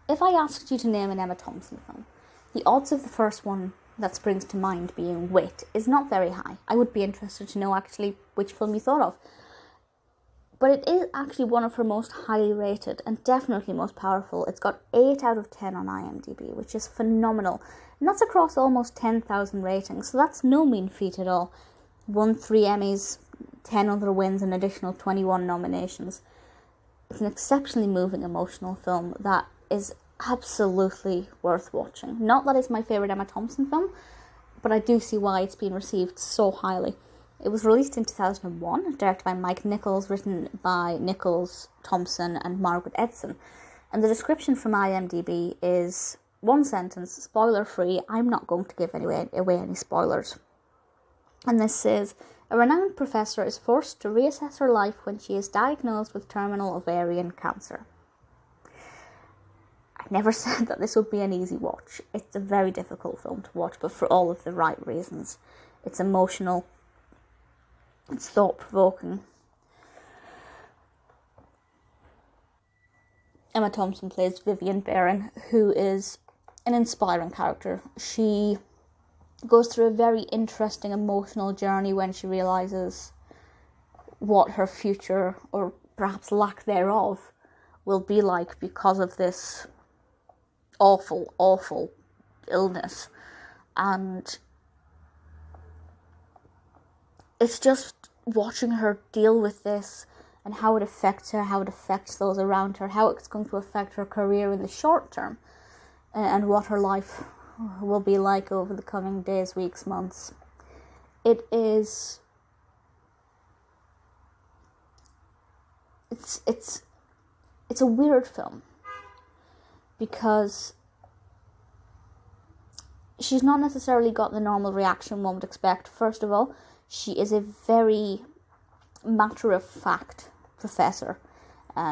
If I asked you to name an Emma Thompson film, the odds of the first one that springs to mind being Wit is not very high. I would be interested to know actually which film you thought of. But it is actually one of her most highly rated and definitely most powerful. It's got 8 out of 10 on IMDb, which is phenomenal. And that's across almost 10,000 ratings, so that's no mean feat at all. Won 3 Emmys, 10 other wins, an additional 21 nominations. It's an exceptionally moving, emotional film that is absolutely worth watching. Not that it's my favourite Emma Thompson film, but I do see why it's been received so highly. It was released in 2001, directed by Mike Nichols, written by Nichols, Thompson and Margaret Edson. And the description from IMDb is one sentence, spoiler free. I'm not going to give away any spoilers. And this says, a renowned professor is forced to reassess her life when she is diagnosed with terminal ovarian cancer. I never said that this would be an easy watch. It's a very difficult film to watch, but for all of the right reasons. It's emotional. It's thought-provoking. Emma Thompson plays Vivian Barron, who is an inspiring character. She goes through a very interesting emotional journey when she realises what her future, or perhaps lack thereof, will be like because of this awful, awful illness. And it's just watching her deal with this and how it affects her, how it affects those around her, how it's going to affect her career in the short term, and what her life will be like over the coming days, weeks, months. It's a weird film because she's not necessarily got the normal reaction one would expect. First of all, she is a very matter-of-fact professor.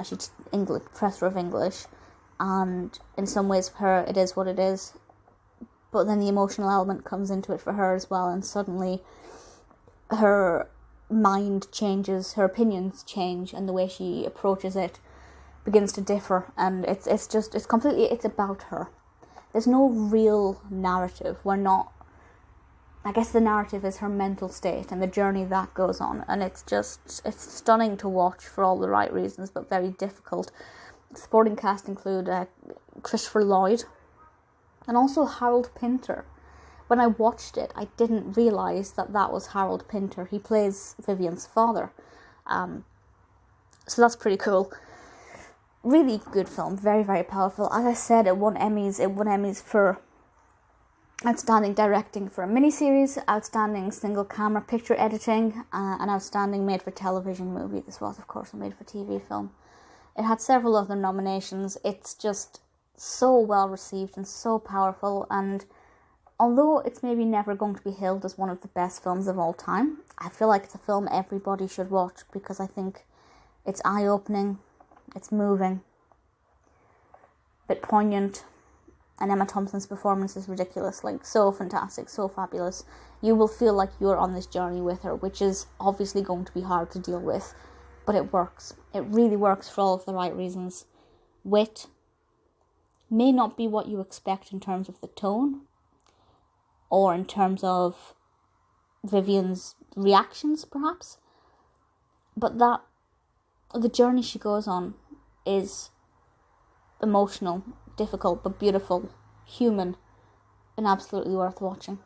She's professor of English, and in some ways for her it is what it is. But then the emotional element comes into it for her as well, and suddenly her mind changes, her opinions change, and the way she approaches it begins to differ. And it's about her. There's no real narrative. I guess the narrative is her mental state and the journey that goes on, and it's stunning to watch for all the right reasons, but very difficult. The supporting cast include Christopher Lloyd and also Harold Pinter. When I watched it, I didn't realise that was Harold Pinter. He plays Vivian's father, so that's pretty cool. Really good film, very, very powerful. As I said, it won Emmys for outstanding directing for a miniseries, outstanding single camera picture editing, and outstanding made-for-television movie. This was, of course, a made-for-TV film. It had several other nominations. It's just so well received and so powerful, and although it's maybe never going to be hailed as one of the best films of all time, I feel like it's a film everybody should watch because I think it's eye-opening, it's moving, a bit poignant, and Emma Thompson's performance is ridiculous, like so fantastic, so fabulous. You will feel like you're on this journey with her, which is obviously going to be hard to deal with, but it works. It really works for all of the right reasons. Wit may not be what you expect in terms of the tone, or in terms of Vivian's reactions, perhaps, but that the journey she goes on is emotional, difficult, but beautiful, human, and absolutely worth watching.